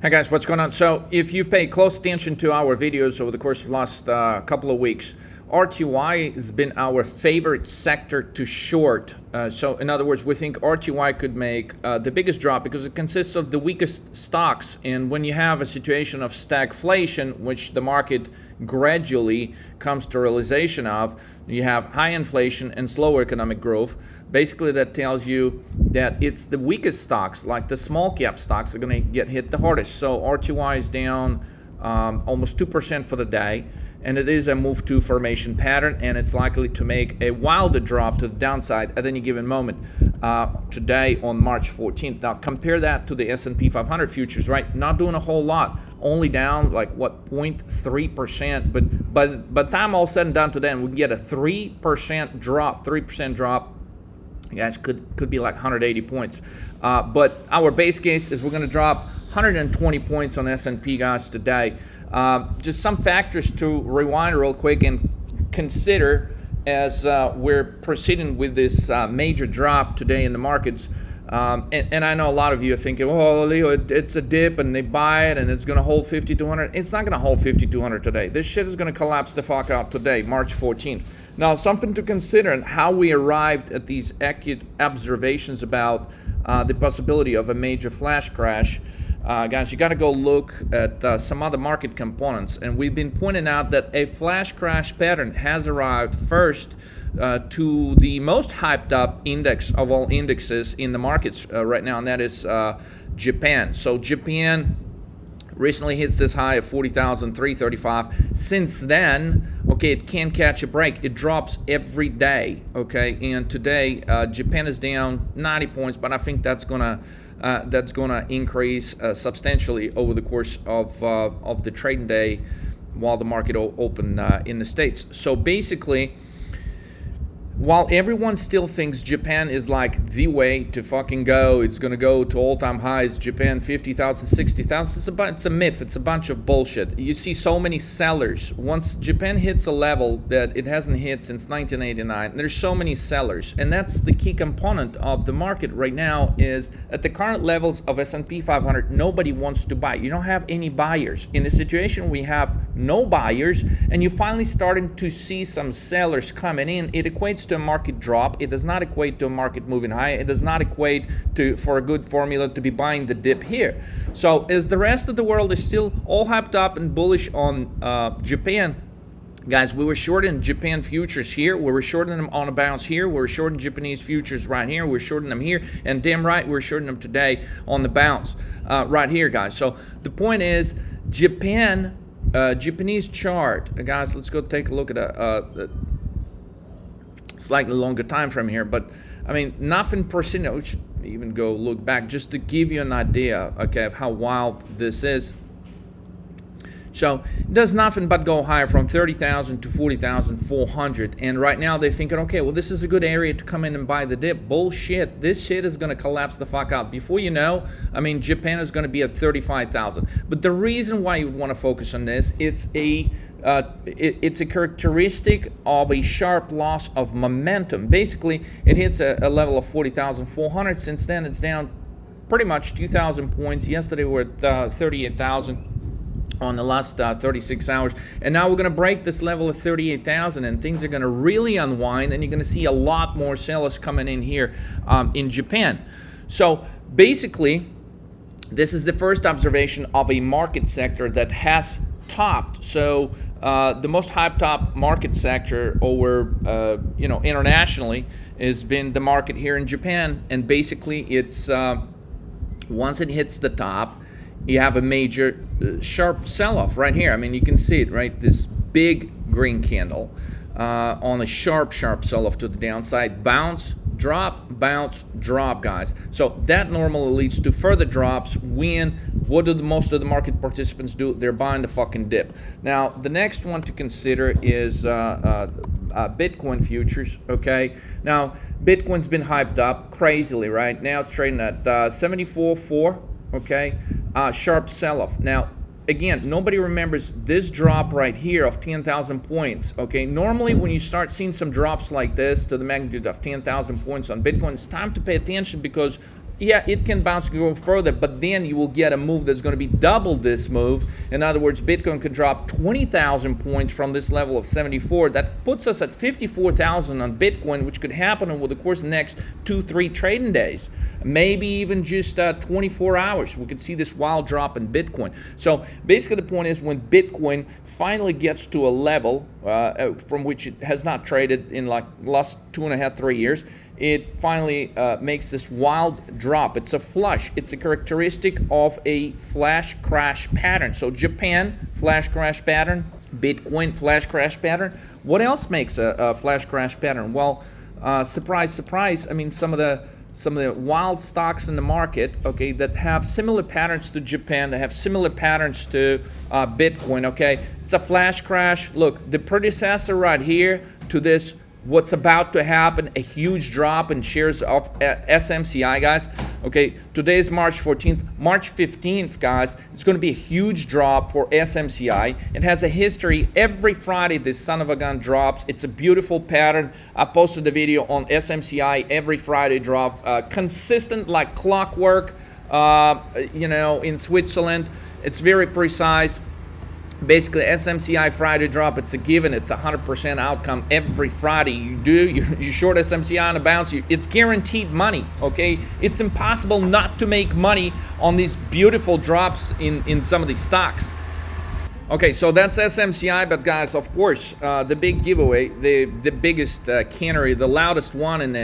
Hi guys, what's going on? So if you pay close attention to our videos over the course of the last couple of weeks, RTY has been our favorite sector to short. So in other words, we think RTY could make the biggest drop because it consists of the weakest stocks. And when you have a situation of stagflation, which the market gradually comes to realization of, you have high inflation and slower economic growth. Basically, that tells you that it's the weakest stocks, like the small cap stocks, are going to get hit the hardest. So RTY is down almost 2% for the day, and it is a move to formation pattern, and it's likely to make a wilder drop to the downside at any given moment today on March 14th. Now compare that to the S&P 500 futures, right? Not doing a whole lot, only down like what, 0.3%, but by the time all said and done today, we get a 3% drop. You guys, could be like 180 points. But our base case is we're going to drop 120 points on S&P, guys, today. Just some factors to rewind real quick and consider as we're proceeding with this major drop today in the markets. And I know a lot of you are thinking, well, Leo, it's a dip and they buy it and it's going to hold 5,200. It's not going to hold 5,200 today. This shit is going to collapse the fuck out today, March 14th. Now, something to consider and how we arrived at these accurate observations about the possibility of a major flash crash. Guys, you got to go look at some other market components. And we've been pointing out that a flash crash pattern has arrived first to the most hyped up index of all indexes in the markets right now, and that is Japan. So Japan recently hits this high of 40,335. Since then, okay, it can't catch a break. It drops every day, okay? And today, Japan is down 90 points, but I think that's gonna increase substantially over the course of the trading day while the market open in the States. So basically, while everyone still thinks Japan is like the way to fucking go, it's going to go to all-time highs, Japan 50,000, 60,000, it's a myth. It's a bunch of bullshit. You see so many sellers. Once Japan hits a level that it hasn't hit since 1989, there's so many sellers. And that's the key component of the market right now is at the current levels of S&P 500, nobody wants to buy. You don't have any buyers. In the situation we have no buyers, and you're finally starting to see some sellers coming in, it equates to a market drop. It does not equate to a market moving high. It does not equate to, for a good formula, to be buying the dip here. So as the rest of the world is still all hyped up and bullish on Japan, guys, we were shorting Japan futures here. We were shorting them on a bounce here. We were shorting Japanese futures right here. We're shorting them here. And damn right, we're shorting them today on the bounce right here, guys. So the point is, Japanese chart. Guys, let's go take a look at a slightly longer time frame here, but I mean, nothing percent. We should even go look back just to give you an idea, okay, of how wild this is. So it does nothing but go higher from 30,000 to 40,400, and right now they're thinking, okay, well, this is a good area to come in and buy the dip. Bullshit. This shit is going to collapse the fuck out. Before you know, I mean, Japan is going to be at 35,000. But the reason why you want to focus on this, it's a characteristic of a sharp loss of momentum. Basically, it hits a level of 40,400. Since then, it's down pretty much 2,000 points. Yesterday, we were at 38,000 on the last 36 hours. And now we're going to break this level of 38,000, and things are going to really unwind, and you're going to see a lot more sellers coming in here in Japan. So basically, this is the first observation of a market sector that has topped. So the most hyped up market sector over internationally has been the market here in Japan, and basically it's once it hits the top, you have a major sharp sell-off right here. I mean, you can see it, right? This big green candle on a sharp sell-off to the downside. Bounce, drop, guys. So that normally leads to further drops. What do most of the market participants do? They're buying the fucking dip. Now, the next one to consider is Bitcoin futures, okay? Now, Bitcoin's been hyped up crazily, right? Now it's trading at 74.4, okay? Sharp sell-off. Now, again, nobody remembers this drop right here of 10,000 points, okay? Normally, when you start seeing some drops like this to the magnitude of 10,000 points on Bitcoin, it's time to pay attention because yeah, it can bounce and go further, but then you will get a move that's going to be double this move. In other words, Bitcoin could drop 20,000 points from this level of 74. That puts us at 54,000 on Bitcoin, which could happen over the course of the next 2-3 trading days, maybe even just 24 hours. We could see this wild drop in Bitcoin. So basically the point is, when Bitcoin finally gets to a level from which it has not traded in like last 2.5-3 years, it finally makes this wild drop. It's a flush. It's a characteristic of a flash crash pattern. So Japan, flash crash pattern. Bitcoin, flash crash pattern. What else makes a flash crash pattern? Well, surprise, surprise. I mean, some of the wild stocks in the market, okay, that have similar patterns to Japan, that have similar patterns to Bitcoin, okay. It's a flash crash. Look, the predecessor right here to this, what's about to happen, a huge drop in shares of SMCI, guys. Okay, today is March 14th. March 15th, guys, it's going to be a huge drop for SMCI. It has a history. Every Friday, this son of a gun drops. It's a beautiful pattern. I posted the video on SMCI, every Friday drop. Consistent like clockwork, you know, in Switzerland. It's very precise. Basically, SMCI Friday drop, it's a given. It's 100% outcome every Friday. You short SMCI on a bounce, it's guaranteed money, okay? It's impossible not to make money on these beautiful drops in some of these stocks. Okay, so that's SMCI, but guys, of course, the big giveaway, the biggest cannery, the loudest one in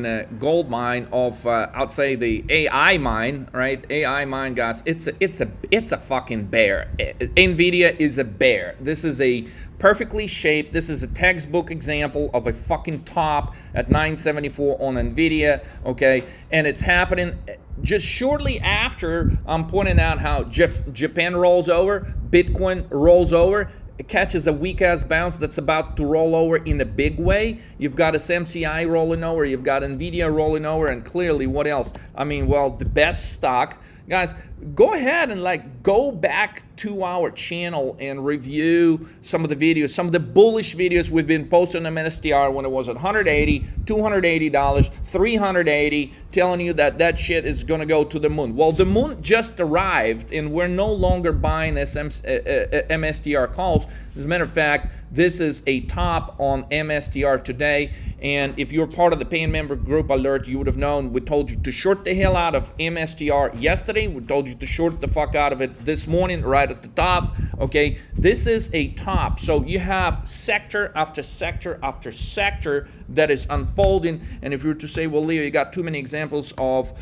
a gold mine of, I'd say the AI mine, right? AI mine, guys, it's a fucking bear. Nvidia is a bear. This is a perfectly shaped. This is a textbook example of a fucking top at 974 on Nvidia, okay? And it's happening just shortly after I'm pointing out how Japan rolls over, Bitcoin rolls over, it catches a weak-ass bounce that's about to roll over in a big way. You've got SMCI rolling over, you've got Nvidia rolling over, and clearly what else? I mean, well, the best stock. Guys, go ahead and like go back to our channel and review some of the videos, some of the bullish videos we've been posting on MSTR when it was at $180, $280, $380, telling you that that shit is going to go to the moon. Well, the moon just arrived and we're no longer buying MSTR calls. As a matter of fact, this is a top on MSTR today. And if you're part of the paying member group alert, you would have known we told you to short the hell out of MSTR yesterday. We told you to short the fuck out of it this morning, right at the top. Okay, this is a top. So you have sector after sector after sector that is unfolding. And if you were to say, well, Leo, you got too many examples of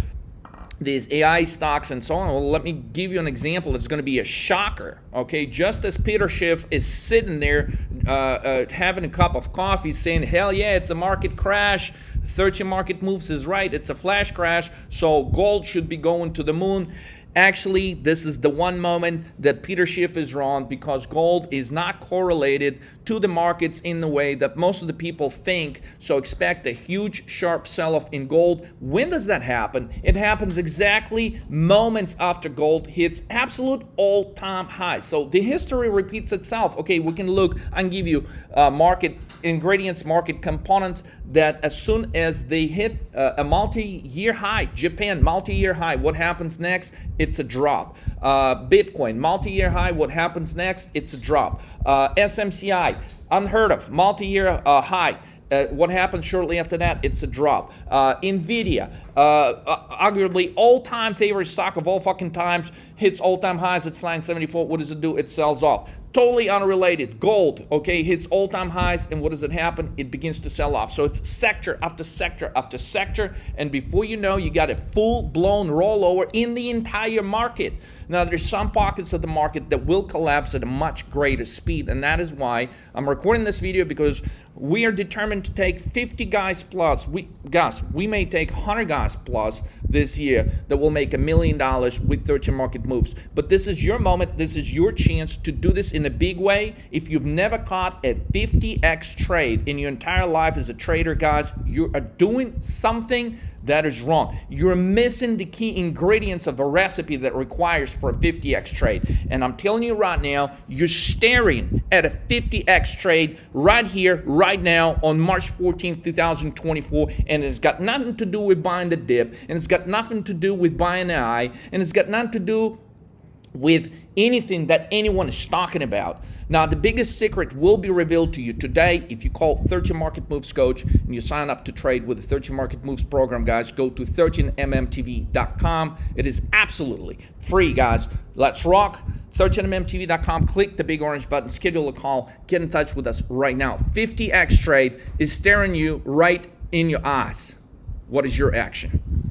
these AI stocks and so on. Well, let me give you an example that's going to be a shocker. Okay, just as Peter Schiff is sitting there having a cup of coffee saying, hell yeah, it's a market crash, 13 market moves is right, it's a flash crash, so gold should be going to the moon. Actually, this is the one moment that Peter Schiff is wrong, because gold is not correlated to the markets in the way that most of the people think. So expect a huge sharp sell-off in gold. When does that happen? It happens exactly moments after gold hits absolute all-time highs. So the history repeats itself. Okay, we can look and give you market ingredients, market components that as soon as they hit a multi-year high, Japan multi-year high, what happens next? It's a drop. Bitcoin multi-year high, what happens next? It's a drop. SMCI, unheard of, multi-year high. What happens shortly after that? It's a drop. Nvidia, arguably all-time favorite stock of all fucking times, hits all-time highs at 974. What does it do? It sells off. Totally unrelated. Gold, okay, hits all-time highs, and what does it happen? It begins to sell off. So it's sector after sector after sector, and before you know, you got a full-blown rollover in the entire market. Now, there's some pockets of the market that will collapse at a much greater speed, and that is why I'm recording this video, because we are determined to take 50 guys plus. We may take 100 guys plus this year that will make $1 million with 13 market moves. But this is your moment. This is your chance to do this in a big way. If you've never caught a 50x trade in your entire life as a trader, guys, you are doing something that is wrong. You're missing the key ingredients of a recipe that requires for a 50x trade. And I'm telling you right now, you're staring at a 50x trade right here, right now on March 14th, 2024. And it's got nothing to do with buying the dip, and it's got nothing to do with buying an eye, and it's got nothing to do with anything that anyone is talking about. Now, the biggest secret will be revealed to you today if you call 13 Market Moves Coach and you sign up to trade with the 13 Market Moves program, guys. Go to 13mmtv.com. It is absolutely free, guys. Let's rock. 13mmtv.com. Click the big orange button, schedule a call, get in touch with us right now. 50x trade is staring you right in your eyes. What is your action?